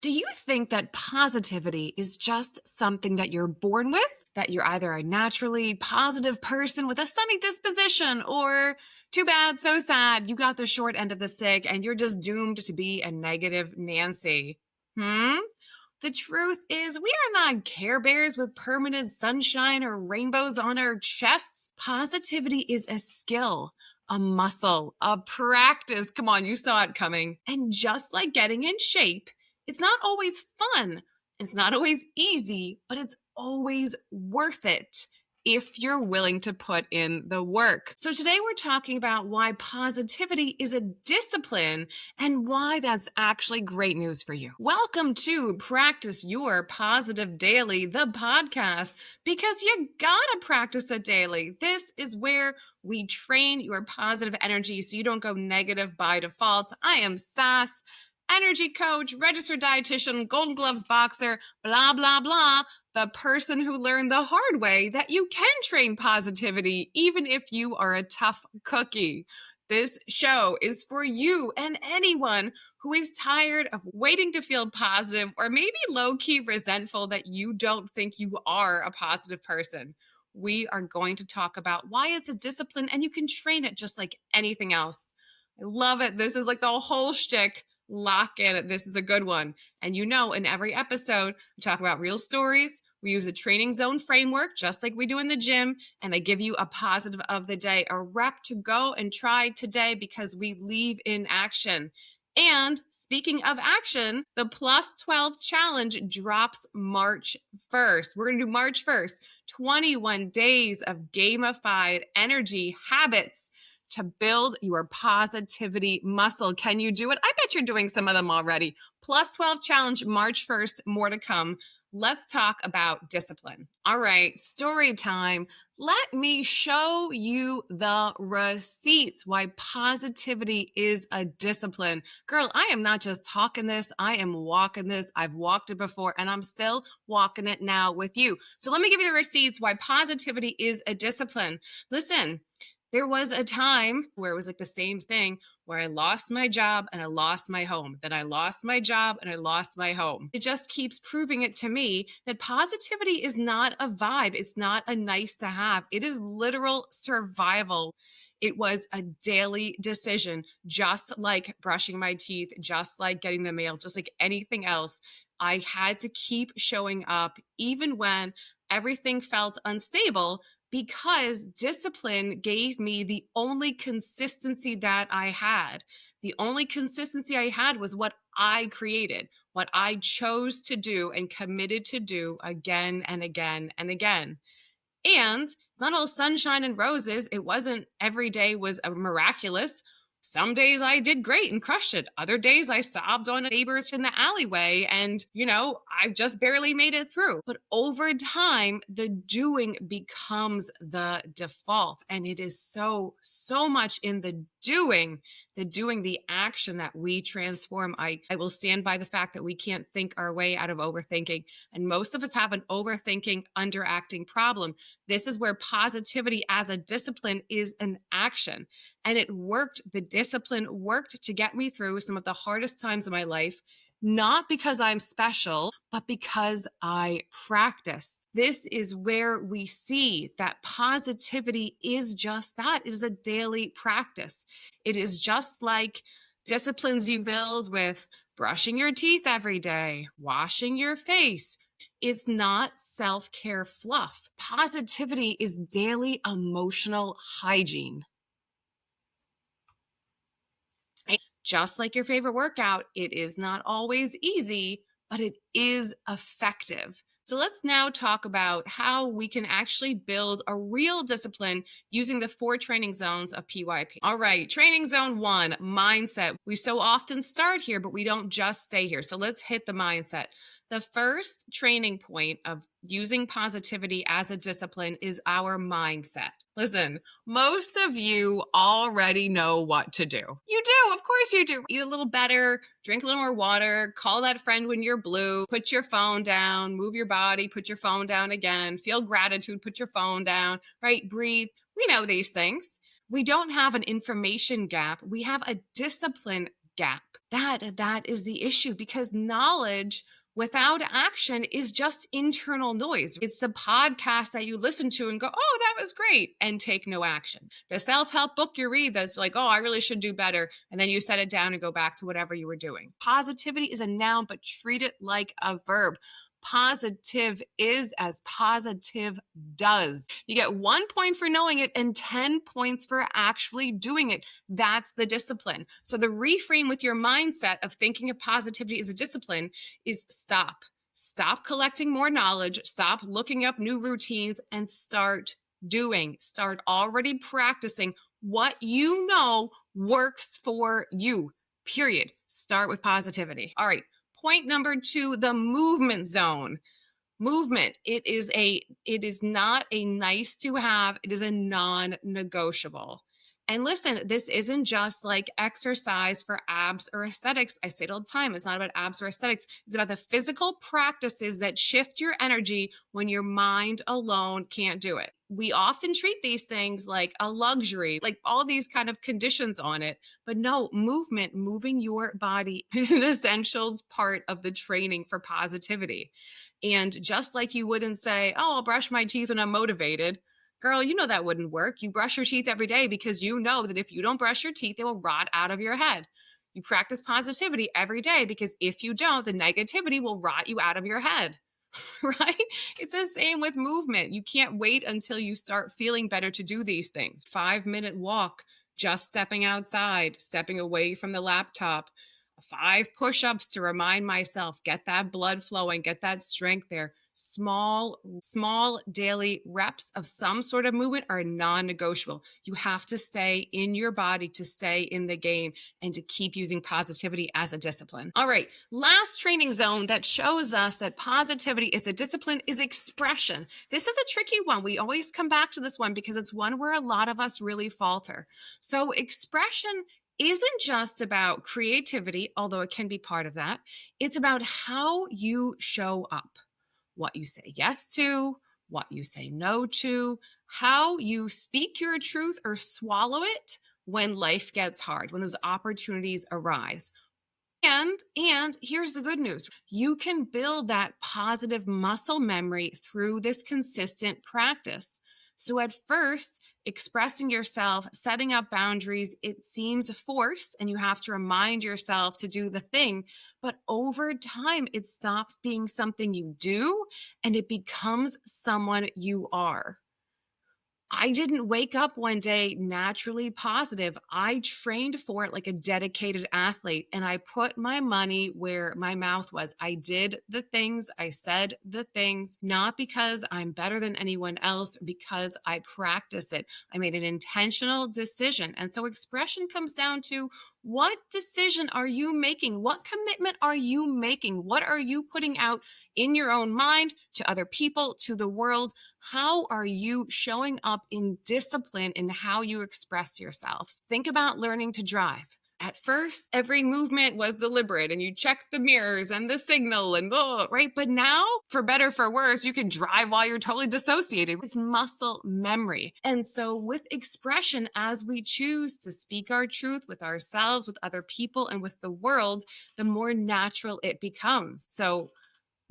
Do you think that positivity is just something that you're born with? That you're either a naturally positive person with a sunny disposition, or too bad, so sad, you got the short end of the stick and you're just doomed to be a negative Nancy? Hmm? The truth is, we are not Care Bears with permanent sunshine or rainbows on our chests. Positivity is a skill, a muscle, a practice. Come on, you saw it coming. And just like getting in shape, it's not always fun. It's not always easy, but it's always worth it if you're willing to put in the work. So today we're talking about why positivity is a discipline and why that's actually great news for you. Welcome to Practice Your Positive Daily, the podcast, because you gotta practice it daily. This is where we train your positive energy so you don't go negative by default. I am Sass, energy coach, registered dietitian, Golden Gloves boxer, blah, blah, blah. The person who learned the hard way that you can train positivity even if you are a tough cookie. This show is for you and anyone who is tired of waiting to feel positive or maybe low-key resentful that you don't think you are a positive person. We are going to talk about why it's a discipline and you can train it just like anything else. I love it. This is like the whole shtick. Lock in. This is a good one. And in every episode, we talk about real stories. We use a training zone framework, just like we do in the gym. And I give you a positive of the day, a rep to go and try today because we leave in action. And speaking of action, the Plus 12 challenge drops March 1st. We're going to do March 1st, 21 days of gamified energy habits to build your positivity muscle. Can you do it? I bet you're doing some of them already. Plus 12 challenge, March 1st, more to come. Let's talk about discipline. All right, story time. Let me show you the receipts why positivity is a discipline. Girl, I am not just talking this, I am walking this. I've walked it before and I'm still walking it now with you. So let me give you the receipts why positivity is a discipline. Listen, there was a time where it was like the same thing where I lost my job and I lost my home. Then I lost my job and I lost my home. It just keeps proving it to me that positivity is not a vibe. It's not a nice to have. It is literal survival. It was a daily decision, just like brushing my teeth, just like getting the mail, just like anything else. I had to keep showing up even when everything felt unstable, because discipline gave me the only consistency that I had. The only consistency I had was what I created, what I chose to do and committed to do again and again and again. And it's not all sunshine and roses. It wasn't every day was a miraculous. Some days I did great and crushed it. Other days I sobbed on neighbors in the alleyway and, I just barely made it through. But over time, the doing becomes the default. And it is so much in the doing, the action that we transform. I will stand by the fact that we can't think our way out of overthinking. And most of us have an overthinking, underacting problem. This is where positivity as a discipline is an action. And it worked. The discipline worked to get me through some of the hardest times of my life, not because I'm special, but because I practiced. This is where we see that positivity is just that. It is a daily practice. It is just like disciplines you build with brushing your teeth every day, washing your face. It's not self-care fluff. Positivity is daily emotional hygiene. Just like your favorite workout, it is not always easy, but it is effective. So let's now talk about how we can actually build a real discipline using the 4 training zones of PYP. All right, training zone 1, mindset. We so often start here, but we don't just stay here. So let's hit the mindset. The first training point of using positivity as a discipline is our mindset. Listen, most of you already know what to do. You do, of course you do. Eat a little better, drink a little more water, call that friend when you're blue, put your phone down, move your body, put your phone down again, feel gratitude, put your phone down, right? Breathe. We know these things. We don't have an information gap. We have a discipline gap. That is the issue, because knowledge without action is just internal noise. It's the podcast that you listen to and go, oh, that was great, and take no action. The self-help book you read that's like, oh, I really should do better. And then you set it down and go back to whatever you were doing. Positivity is a noun, but treat it like a verb. Positive is as positive does. You get 1 point for knowing it and 10 points for actually doing it. That's the discipline. So the reframe with your mindset of thinking of positivity as a discipline is stop. Stop collecting more knowledge, stop looking up new routines, and start doing. Start already practicing what you know works for you, period. Start with positivity. All right. Point number 2, the movement zone. Movement, it is not a nice to have, it is a non-negotiable. And listen, this isn't just like exercise for abs or aesthetics. I say it all the time. It's not about abs or aesthetics. It's about the physical practices that shift your energy when your mind alone can't do it. We often treat these things like a luxury, like all these kind of conditions on it. But no, movement, moving your body is an essential part of the training for positivity. And just like you wouldn't say, oh, I'll brush my teeth when I'm motivated. Girl, you know that wouldn't work. You brush your teeth every day because you know that if you don't brush your teeth, they will rot out of your head. You practice positivity every day because if you don't, the negativity will rot you out of your head, right? It's the same with movement. You can't wait until you start feeling better to do these things. 5-minute walk, just stepping outside, stepping away from the laptop, 5 push-ups to remind myself, get that blood flowing, get that strength there. Small daily reps of some sort of movement are non-negotiable. You have to stay in your body to stay in the game and to keep using positivity as a discipline. All right, last training zone that shows us that positivity is a discipline is expression. This is a tricky one. We always come back to this one because it's one where a lot of us really falter. So expression isn't just about creativity, although it can be part of that. It's about how you show up, what you say yes to, what you say no to, how you speak your truth or swallow it when life gets hard, when those opportunities arise. And here's the good news. You can build that positive muscle memory through this consistent practice. So at first, expressing yourself, setting up boundaries, it seems forced and you have to remind yourself to do the thing. But over time, it stops being something you do and it becomes someone you are. I didn't wake up one day naturally positive. I trained for it like a dedicated athlete and I put my money where my mouth was. I did the things, I said the things, not because I'm better than anyone else, because I practice it. I made an intentional decision. And so expression comes down to what decision are you making? What commitment are you making? What are you putting out in your own mind to other people, to the world? How are you showing up in discipline in how you express yourself? Think about learning to drive. At first, every movement was deliberate and you checked the mirrors and the signal and right? But now, for better, for worse, you can drive while you're totally dissociated. It's muscle memory. And so with expression, as we choose to speak our truth with ourselves, with other people, and with the world, the more natural it becomes. So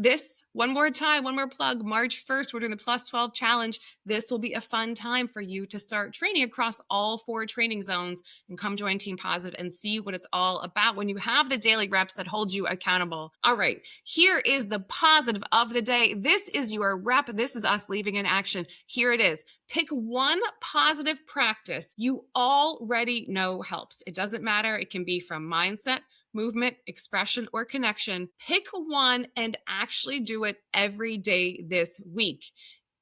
this, one more time, one more plug, March 1st, we're doing the Plus 12 Challenge. This will be a fun time for you to start training across all 4 training zones and come join Team Positive and see what it's all about when you have the daily reps that hold you accountable. All right, here is the positive of the day. This is your rep. This is us leaving in action. Here it is. Pick one positive practice you already know helps. It doesn't matter. It can be from mindset, movement, expression, or connection. Pick one and actually do it every day this week,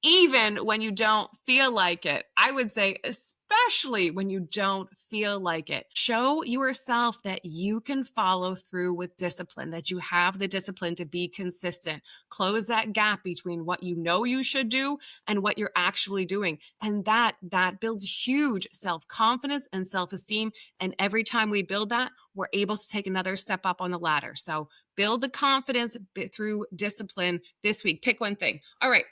even when you don't feel like it. I would say, especially when you don't feel like it. Show yourself that you can follow through with discipline, that you have the discipline to be consistent. Close that gap between what you know you should do and what you're actually doing. And that builds huge self-confidence and self-esteem. And every time we build that, we're able to take another step up on the ladder. So build the confidence through discipline this week. Pick one thing. All right.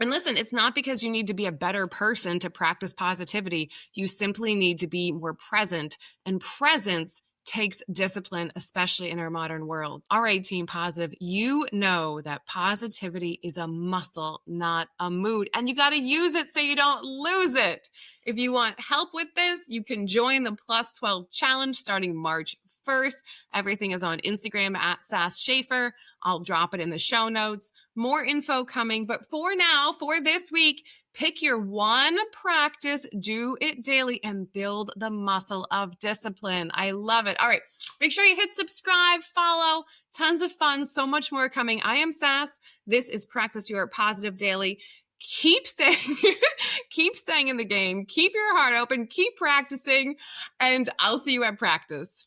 And listen, it's not because you need to be a better person to practice positivity. You simply need to be more present. And presence takes discipline, especially in our modern world. All right, Team Positive, you know that positivity is a muscle, not a mood, and you got to use it so you don't lose it. If you want help with this, you can join the Plus 12 Challenge starting March 1st. Everything is on Instagram at Sass Schaefer. I'll drop it in the show notes. More info coming, but for now, for this week, pick your one practice, do it daily, and build the muscle of discipline. I love it. All right, make sure you hit subscribe, follow, tons of fun, so much more coming. I am Sass. This is Practice Your Positive Daily. Keep staying, keep staying in the game, keep your heart open, keep practicing, and I'll see you at practice.